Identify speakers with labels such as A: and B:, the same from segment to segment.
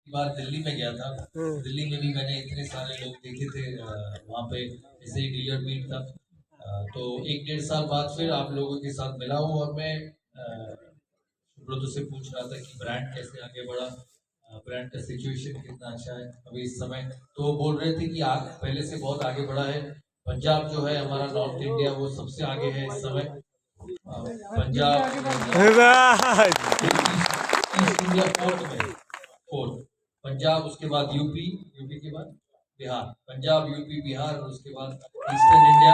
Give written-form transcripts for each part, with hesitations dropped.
A: बार दिल्ली में गया था। दिल्ली में भी मैंने इतने सारे लोग देखे थे, वहाँ पे ऐसे ही डीलर मीट था। तो 1-1.5 साल बाद फिर आप लोगों के साथ मिला हूँ और मैं सुब्रतो से पूछ रहा था कि ब्रांड कैसे आगे बढ़ा, ब्रांड का सिचुएशन कितना अच्छा है अभी इस समय। तो वो बोल रहे थे कि पहले से बहुत आगे बढ़ा है। पंजाब जो है हमारा नॉर्थ इंडिया, वो सबसे आगे है इस समय। Punjab east India fourth, Punjab, उसके बाद यूपी, यूपी के बाद बिहार, पंजाब यूपी बिहार, और उसके बाद ईस्टर्न इंडिया,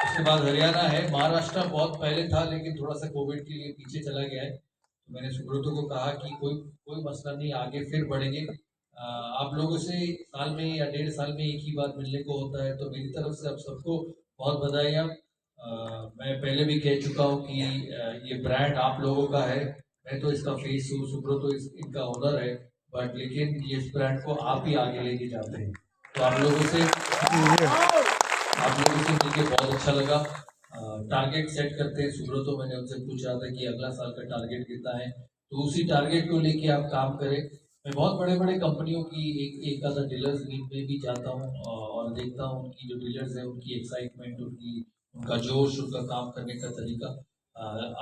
A: उसके बाद हरियाणा है। महाराष्ट्र बहुत पहले था लेकिन थोड़ा सा कोविड के लिए पीछे चला गया है। तो मैंने सुब्रतो को कहा कि कोई कोई मसला नहीं, आगे फिर बढ़ेंगे। आप लोगों से साल में या 1.5 साल में एक ही बार मिलने को होता है, तो मेरी तरफ से आप सबको बहुत बधाइयाँ। मैं पहले भी कह चुका हूँ कि ये ब्रांड आप लोगों का है। मैं तो इसका फेस हूँ, सुब्रतो इनका ओनर है, बट लेकिन ये इस ब्रांड को आप ही आगे लेके जाते हैं। तो आप लोगों से मिलकर बहुत अच्छा लगा। टारगेट सेट करते हैं सुब्रतो, मैंने उनसे पूछ रहा था कि अगला साल का टारगेट कितना है, तो उसी टारगेट को लेके आप काम करें। मैं बहुत बड़े बड़े कंपनियों की एक आधा डीलर्स मीट में भी जाता हूँ और देखता हूँ उनकी जो डीलर्स है उनकी एक्साइटमेंट, उनका जोश, उनका काम करने का तरीका।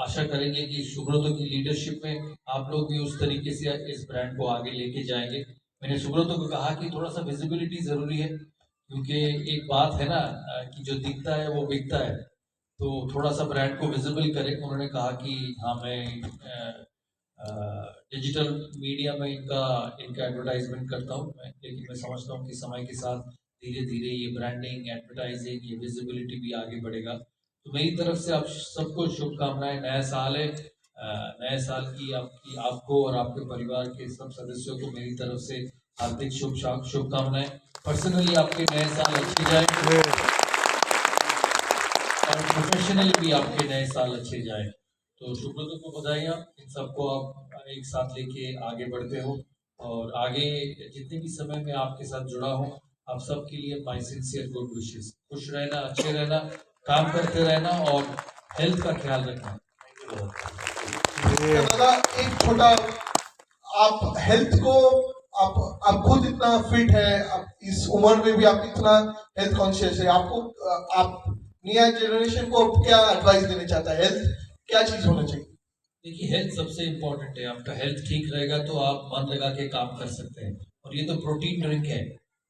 A: आशा करेंगे कि सुब्रतो की लीडरशिप में आप लोग भी उस तरीके से इस ब्रांड को आगे लेके जाएंगे। मैंने सुब्रतो को कहा कि थोड़ा सा विजिबिलिटी जरूरी है, क्योंकि एक बात है ना कि जो दिखता है वो बिकता है। तो थोड़ा सा ब्रांड को विजिबल करें। उन्होंने कहा कि हाँ, मैं डिजिटल मीडिया में इनका इनका एडवर्टाइजमेंट करता हूँ मैं, लेकिन मैं समझता हूँ कि समय के साथ धीरे धीरे ये ब्रांडिंग, एडवर्टाइजिंग, ये विजिबिलिटी भी आगे बढ़ेगा। तो मेरी तरफ से आप सबको शुभकामनाएं। नया साल है, नए साल की आपको और आपके परिवार के सब सदस्यों को मेरी तरफ से हार्दिक शुभकामनाएं। पर्सनली आपके नए साल अच्छे जाए और प्रोफेशनली भी आपके नए साल अच्छे जाए। तो सुब्रतो को बधाइयाँ, इन सबको आप एक साथ लेके आगे बढ़ते हो, और आगे जितने भी समय में आपके साथ जुड़ा हूँ, आप सबके लिए माई सिंसियर गुड विशेस। खुश रहना, अच्छे रहना, काम करते रहना और हेल्थ का ख्याल रखना।
B: दादा एक छोटा, आप हेल्थ को, आप खुद इतना फिट है, आप इस उम्र में भी आप इतना हेल्थ कॉन्शियस है, आपको आप नया जनरेशन को क्या एडवाइस देना चाहता है? हेल्थ क्या चीज होना चाहिए?
A: देखिए, हेल्थ सबसे इम्पोर्टेंट है। आपका हेल्थ ठीक रहेगा तो आप मन लगा के काम कर सकते हैं। और ये तो प्रोटीन ड्रिंक है।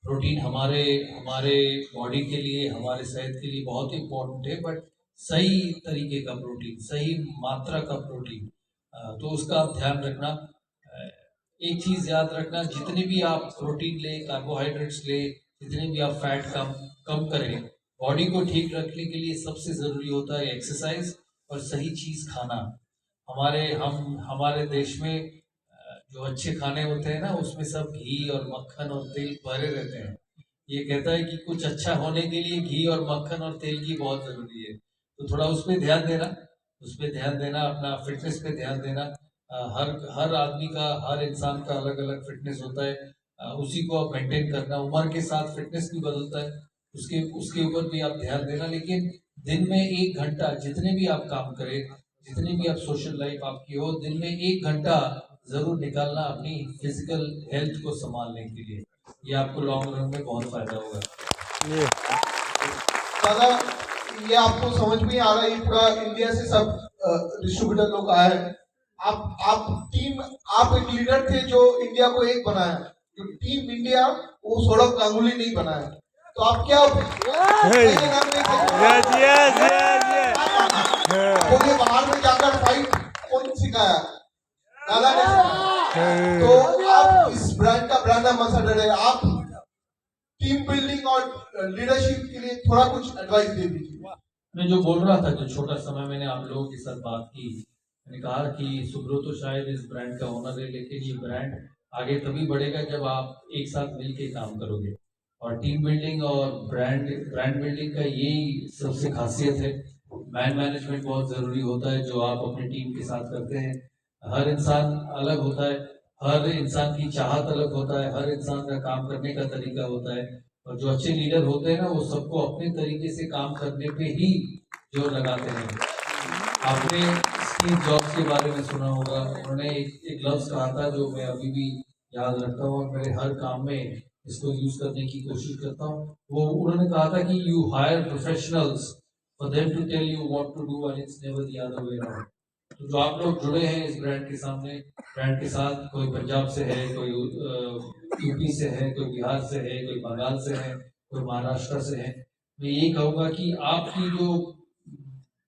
A: प्रोटीन हमारे हमारे बॉडी के लिए, हमारे सेहत के लिए बहुत इम्पोर्टेंट है, बट सही तरीके का प्रोटीन, सही मात्रा का प्रोटीन। तो उसका आप ध्यान रखना। एक चीज याद रखना, जितने भी आप प्रोटीन ले, कार्बोहाइड्रेट्स ले, जितने भी आप फैट कम कम करें, बॉडी को ठीक रखने के लिए सबसे जरूरी होता है एक्सरसाइज और सही चीज खाना। हमारे देश में जो अच्छे खाने होते हैं ना, उसमें सब घी और मक्खन और तेल भरे रहते हैं। ये कहता है कि कुछ अच्छा होने के लिए घी और मक्खन और तेल की बहुत जरूरी है। तो थोड़ा उस पर ध्यान देना, अपना फिटनेस पे ध्यान देना। हर आदमी का, हर इंसान का अलग अलग फिटनेस होता है। उसी को आप मेंटेन करना। उम्र के साथ फिटनेस भी बदलता है, उसके उसके ऊपर भी आप ध्यान देना। लेकिन दिन में 1 घंटा जितने भी आप काम करें, जितनी भी आप सोशल लाइफ आपकी हो, दिन में 1 घंटा जरूर निकालना अपनी फिजिकल हेल्थ को संभालने के लिए। ये आपको लॉन्ग रन में बहुत फायदा होगा।
B: दादा ये आपको समझ में आ रहा है, पूरा इंडिया से सब डिस्ट्रीब्यूटर लोग आए हैं। आप टीम, आप एक लीडर थे जो इंडिया को एक बनाया। जो टीम इंडिया, वो सौरव गांगुली नहीं बनाया। तो आप क्या क्योंकि बाहर में जाकर फाइट कौन सिखाया? दादा ने सिखाया। तो आप इस ब्रांड का ब्रांड एम्बेसडर है, आप टीम बिल्डिंग और लीडरशिप के लिए थोड़ा कुछ एडवाइस दे दीजिए।
A: मैं जो बोल रहा था, जो छोटा समय मैंने आप लोगों के साथ बात की, मैंने कहा कि सुब्रतो शायद इस ब्रांड का ओनर है, लेकिन ये ब्रांड आगे तभी बढ़ेगा जब आप एक साथ मिलकर काम करोगे। और टीम बिल्डिंग और ब्रांड बिल्डिंग का यही सबसे खासियत है। मैन मैनेजमेंट बहुत जरूरी होता है जो आप अपनी टीम के साथ करते हैं। हर इंसान अलग होता है, हर इंसान की चाहत अलग होता है, हर इंसान का काम करने का तरीका होता है। और जो अच्छे लीडर होते हैं ना, वो सबको अपने तरीके से काम करने पे ही जोर लगाते हैं। आपने स्टीव जॉब्स के बारे में सुना होगा, उन्होंने एक लफ्ज कहा था जो मैं अभी भी याद रखता हूँ और मेरे हर काम में इसको यूज करने की कोशिश करता हूँ। वो उन्होंने कहा था कि you hire professionals for them to tell you what to do and it's never the other way around. तो जो आप लोग जुड़े हैं इस ब्रांड के साथ, कोई पंजाब से है, कोई यूपी से है, कोई बिहार से है, कोई बंगाल से है, कोई महाराष्ट्र से है, मैं यही कहूँगा कि आपकी जो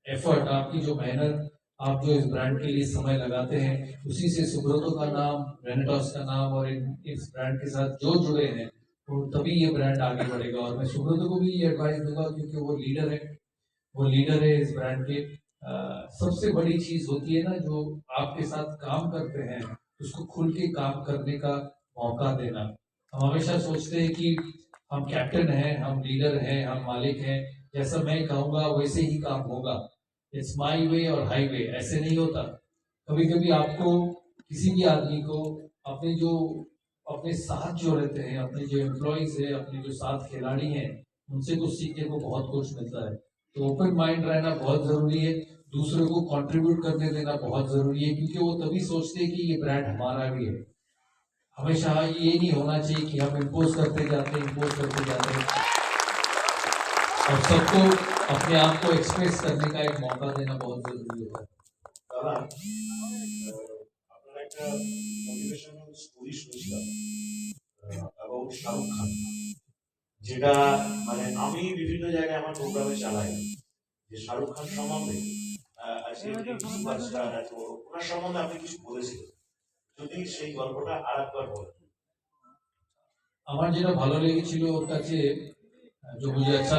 A: एफर्ट, आपकी जो मेहनत, आप जो इस ब्रांड के लिए समय लगाते हैं, उसी से सुब्रतो का नाम, रेनेटॉस का नाम और इस ब्रांड के साथ जो जुड़े हैं, तो तभी ये ब्रांड आगे बढ़ेगा। और मैं सुब्रतो को भी ये एडवाइस दूंगा क्योंकि वो लीडर है इस ब्रांड के। सबसे बड़ी चीज होती है ना, जो आपके साथ काम करते हैं उसको खुल के काम करने का मौका देना। हम हमेशा सोचते हैं कि हम कैप्टन हैं, हम लीडर हैं, हम मालिक हैं, जैसा मैं कहूँगा वैसे ही काम होगा, इट्स माई वे और हाईवे, ऐसे नहीं होता। कभी कभी आपको, किसी भी आदमी को अपने साथ जो रहते हैं, अपने जो एम्प्लॉयज है, अपने जो साथ खिलाड़ी हैं, उनसे कुछ सीखने को बहुत कुछ मिलता है। तो ओपन माइंड रहना बहुत जरूरी है, दूसरों को कंट्रीब्यूट करने देना बहुत जरूरी है, क्योंकि वो तभी सोचते हैं कि ये ब्रांड हमारा भी है। हमेशा ये नहीं होना चाहिए कि हम इम्पोज करते जाते हैं और सबको अपने आप को एक्सप्रेस करने का एक मौका देना बहुत जरूरी होता है।
C: দাদা আপনার একটা মোটিভেশনাল স্টোরি শুনেছিলাম অ্যাবাউট শাহরুখ খান, যেটা মানে আমি বিভিন্ন জায়গায় আমার প্রোগ্রামে চালাই, যে শাহরুখ খান সম্বন্ধে আজকে সুপারস্টার এত ওনার সম্বন্ধে আপনি কিছু বলেছিলেন, যদি সেই গল্পটা আর একবার বলেন।
A: আমার যেটা ভালো লেগেছিল ওর কাছে, जो मुझे अच्छा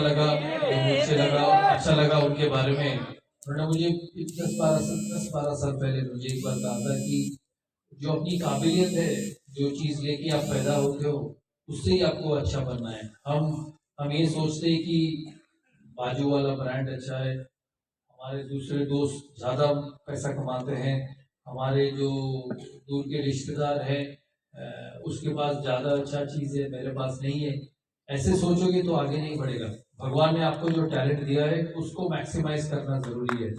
A: लगा उनके बारे में, उन्होंने मुझे 10-12 साल पहले मुझे एक बार कहा था कि जो अपनी काबिलियत है, जो चीज लेके आप पैदा होते हो, उससे ही आपको अच्छा बनना है। हम ये सोचते हैं कि बाजू वाला ब्रांड अच्छा है, हमारे दूसरे दोस्त ज्यादा पैसा कमाते हैं, हमारे जो दूर के रिश्तेदार हैं उसके पास ज्यादा अच्छा चीज है, मेरे पास नहीं है। ऐसे सोचोगे तो आगे नहीं बढ़ेगा। भगवान ने आपको जो टैलेंट दिया है उसको मैक्सिमाइज करना जरूरी है।